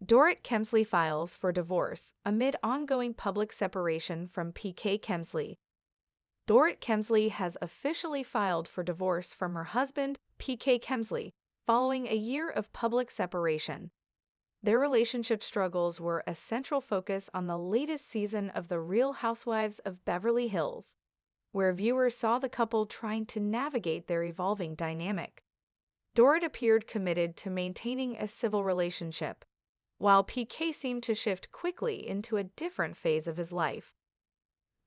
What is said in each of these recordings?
Dorit Kemsley files for divorce amid ongoing public separation from PK Kemsley. Dorit Kemsley has officially filed for divorce from her husband, PK Kemsley, following a year of public separation. Their relationship struggles were a central focus on the latest season of The Real Housewives of Beverly Hills, where viewers saw the couple trying to navigate their evolving dynamic. Dorit appeared committed to maintaining a civil relationship, while PK seemed to shift quickly into a different phase of his life.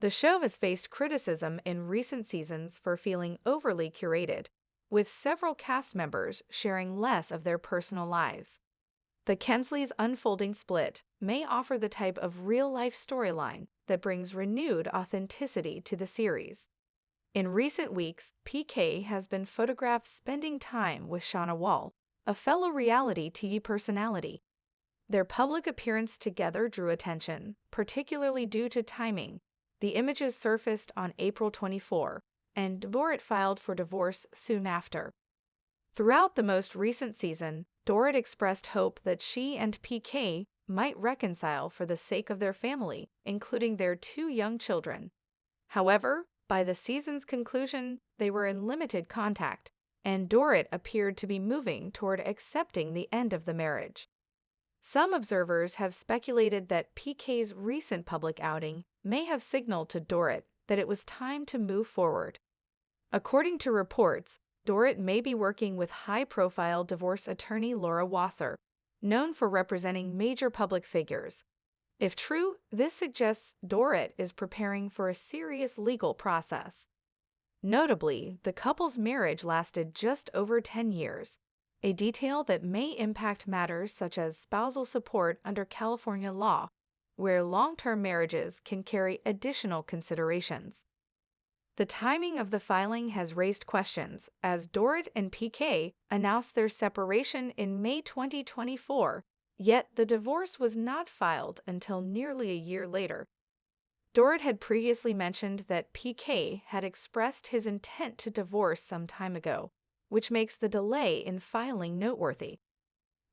The show has faced criticism in recent seasons for feeling overly curated, with several cast members sharing less of their personal lives. The Kemsleys' unfolding split may offer the type of real-life storyline that brings renewed authenticity to the series. In recent weeks, PK has been photographed spending time with Shauna Wall, a fellow reality TV personality. Their public appearance together drew attention, particularly due to timing. The images surfaced on April 24, and Dorit filed for divorce soon after. Throughout the most recent season, Dorit expressed hope that she and PK might reconcile for the sake of their family, including their 2 young children. However, by the season's conclusion, they were in limited contact, and Dorit appeared to be moving toward accepting the end of the marriage. Some observers have speculated that PK's recent public outing may have signaled to Dorit that it was time to move forward. According to reports, Dorit may be working with high-profile divorce attorney Laura Wasser, known for representing major public figures. If true, this suggests Dorit is preparing for a serious legal process. Notably, the couple's marriage lasted just over 10 years, a detail that may impact matters such as spousal support under California law, where long-term marriages can carry additional considerations. The timing of the filing has raised questions, as Dorit and PK announced their separation in May 2024, yet the divorce was not filed until nearly a year later. Dorit had previously mentioned that PK had expressed his intent to divorce some time ago, which makes the delay in filing noteworthy.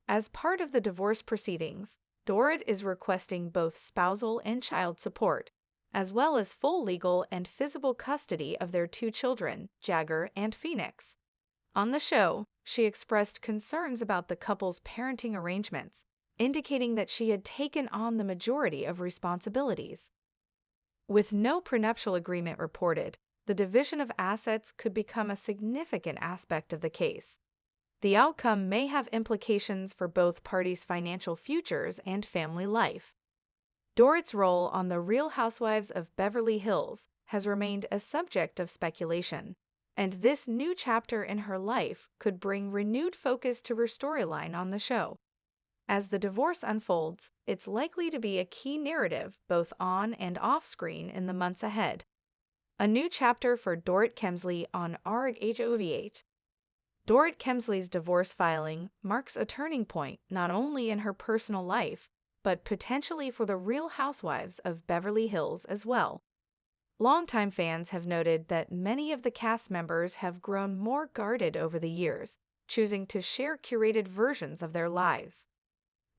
As part of the divorce proceedings, Dorit is requesting both spousal and child support, as well as full legal and physical custody of their 2 children, Jagger and Phoenix. On the show, she expressed concerns about the couple's parenting arrangements, indicating that she had taken on the majority of responsibilities. With no prenuptial agreement reported, the division of assets could become a significant aspect of the case. The outcome may have implications for both parties' financial futures and family life. Dorit's role on The Real Housewives of Beverly Hills has remained a subject of speculation, and this new chapter in her life could bring renewed focus to her storyline on the show. As the divorce unfolds, it's likely to be a key narrative both on and off-screen in the months ahead. A new chapter for Dorit Kemsley on RHOBH. Dorit Kemsley's divorce filing marks a turning point not only in her personal life, but potentially for the Real Housewives of Beverly Hills as well. Longtime fans have noted that many of the cast members have grown more guarded over the years, choosing to share curated versions of their lives.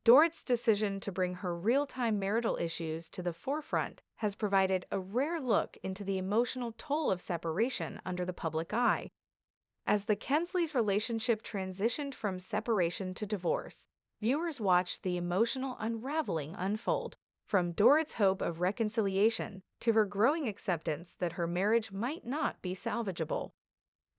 Dorit's decision to bring her real-time marital issues to the forefront has provided a rare look into the emotional toll of separation under the public eye. As the Kemsleys' relationship transitioned from separation to divorce, viewers watched the emotional unraveling unfold, from Dorit's hope of reconciliation to her growing acceptance that her marriage might not be salvageable.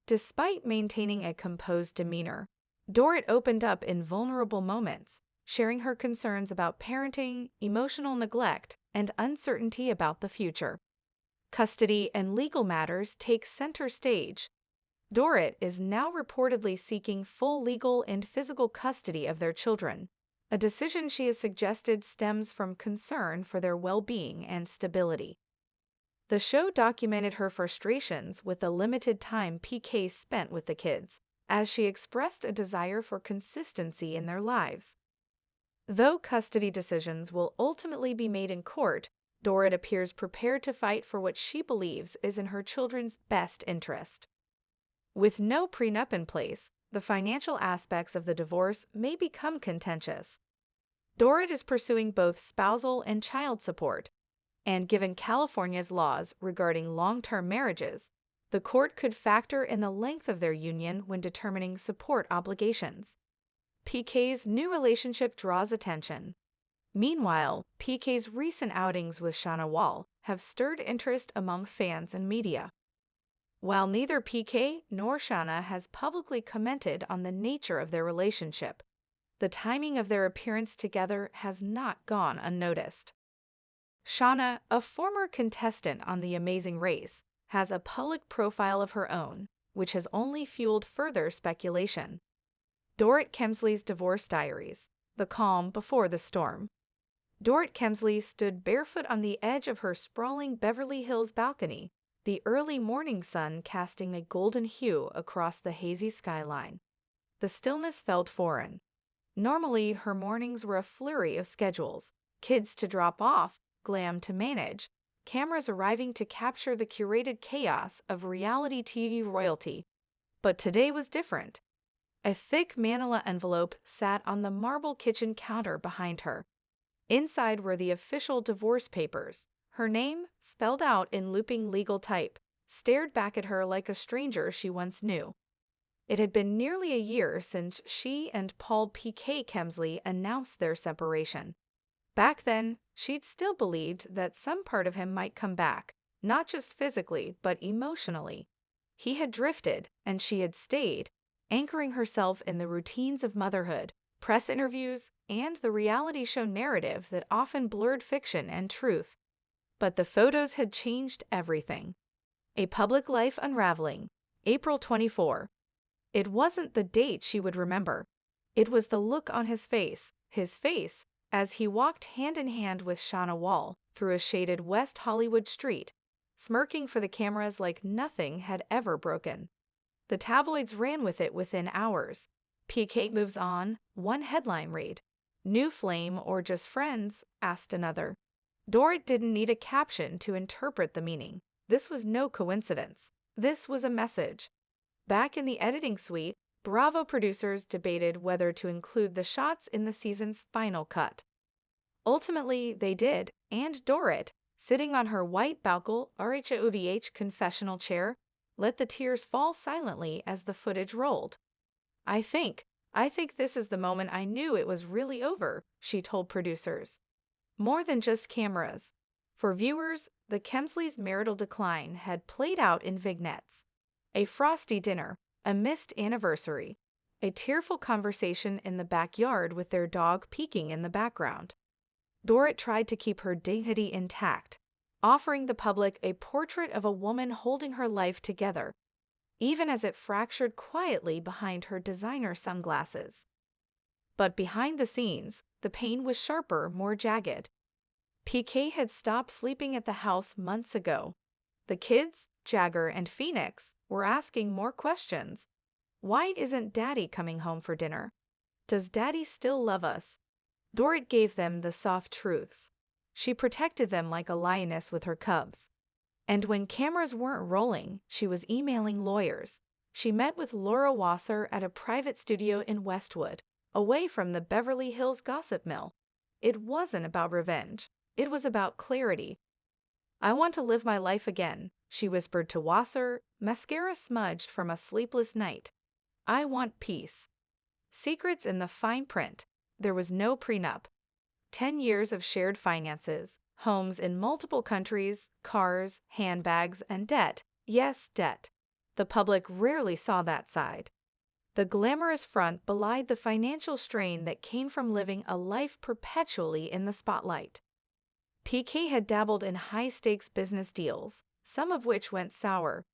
Despite maintaining a composed demeanor, Dorit opened up in vulnerable moments, sharing her concerns about parenting, emotional neglect, and uncertainty about the future. Custody and legal matters take center stage. Dorit is now reportedly seeking full legal and physical custody of their children, a decision she has suggested stems from concern for their well-being and stability. The show documented her frustrations with the limited time PK spent with the kids, as she expressed a desire for consistency in their lives. Though custody decisions will ultimately be made in court, Dorit appears prepared to fight for what she believes is in her children's best interest. With no prenup in place, the financial aspects of the divorce may become contentious. Dorit is pursuing both spousal and child support, and given California's laws regarding long-term marriages, the court could factor in the length of their union when determining support obligations. PK's new relationship draws attention. Meanwhile, PK's recent outings with Shauna Wall have stirred interest among fans and media. While neither PK nor Shauna has publicly commented on the nature of their relationship, the timing of their appearance together has not gone unnoticed. Shauna, a former contestant on The Amazing Race, has a public profile of her own, which has only fueled further speculation. Dorit Kemsley's divorce diaries, the calm before the storm. Dorit Kemsley stood barefoot on the edge of her sprawling Beverly Hills balcony, the early morning sun casting a golden hue across the hazy skyline. The stillness felt foreign. Normally, her mornings were a flurry of schedules, kids to drop off, glam to manage, cameras arriving to capture the curated chaos of reality TV royalty. But today was different. A thick manila envelope sat on the marble kitchen counter behind her. Inside were the official divorce papers. Her name, spelled out in looping legal type, stared back at her like a stranger she once knew. It had been nearly a year since she and Paul P.K. Kemsley announced their separation. Back then, she'd still believed that some part of him might come back, not just physically, but emotionally. He had drifted, and she had stayed, anchoring herself in the routines of motherhood, press interviews, and the reality show narrative that often blurred fiction and truth. But the photos had changed everything. A public life unraveling, April 24. It wasn't the date she would remember. It was the look on his face, as he walked hand in hand with Shauna Wall through a shaded West Hollywood street, smirking for the cameras like nothing had ever broken. The tabloids ran with it within hours. PK moves on, one headline read. New flame or just friends? Asked another. Dorit didn't need a caption to interpret the meaning. This was no coincidence. This was a message. Back in the editing suite, Bravo producers debated whether to include the shots in the season's final cut. Ultimately, they did, and Dorit, sitting on her white balcony RHOBH confessional chair, let the tears fall silently as the footage rolled. I think this is the moment I knew it was really over, she told producers. More than just cameras. For viewers, the Kemsleys' marital decline had played out in vignettes. A frosty dinner, a missed anniversary, a tearful conversation in the backyard with their dog peeking in the background. Dorit tried to keep her dignity intact, offering the public a portrait of a woman holding her life together, even as it fractured quietly behind her designer sunglasses. But behind the scenes, the pain was sharper, more jagged. PK had stopped sleeping at the house months ago. The kids, Jagger and Phoenix, were asking more questions. Why isn't Daddy coming home for dinner? Does Daddy still love us? Dorit gave them the soft truths. She protected them like a lioness with her cubs. And when cameras weren't rolling, she was emailing lawyers. She met with Laura Wasser at a private studio in Westwood, away from the Beverly Hills gossip mill. It wasn't about revenge. It was about clarity. I want to live my life again, she whispered to Wasser, mascara smudged from a sleepless night. I want peace. Secrets in the fine print. There was no prenup. 10 years of shared finances, homes in multiple countries, cars, handbags, and debt. Yes, debt. The public rarely saw that side. The glamorous front belied the financial strain that came from living a life perpetually in the spotlight. PK had dabbled in high-stakes business deals, some of which went sour.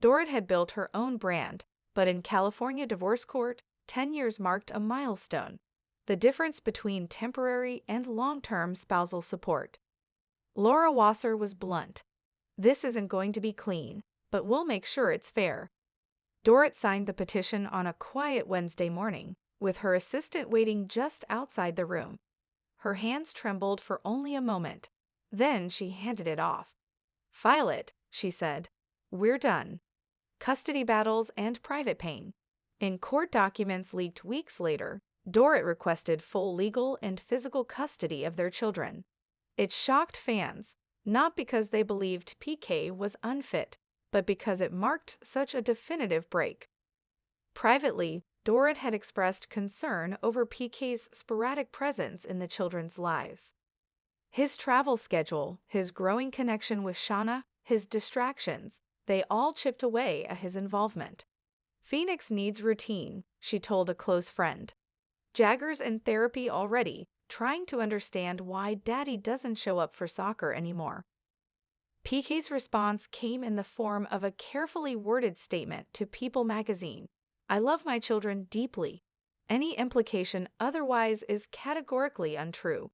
Dorit had built her own brand, but in California divorce court, 10 years marked a milestone. The difference between temporary and long-term spousal support. Laura Wasser was blunt. This isn't going to be clean, but we'll make sure it's fair. Dorit signed the petition on a quiet Wednesday morning, with her assistant waiting just outside the room. Her hands trembled for only a moment. Then she handed it off. File it, she said. We're done. Custody battles and private pain. In court documents leaked weeks later, Dorit requested full legal and physical custody of their children. It shocked fans, not because they believed PK was unfit, but because it marked such a definitive break. Privately, Dorit had expressed concern over PK's sporadic presence in the children's lives. His travel schedule, his growing connection with Shauna, his distractions, they all chipped away at his involvement. "Phoenix needs routine," she told a close friend. "Jagger's in therapy already, trying to understand why Daddy doesn't show up for soccer anymore." PK's response came in the form of a carefully worded statement to People magazine. "I love my children deeply. Any implication otherwise is categorically untrue."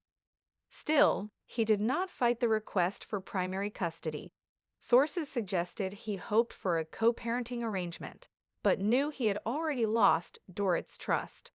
Still, he did not fight the request for primary custody. Sources suggested he hoped for a co-parenting arrangement, but knew he had already lost Dorit's trust.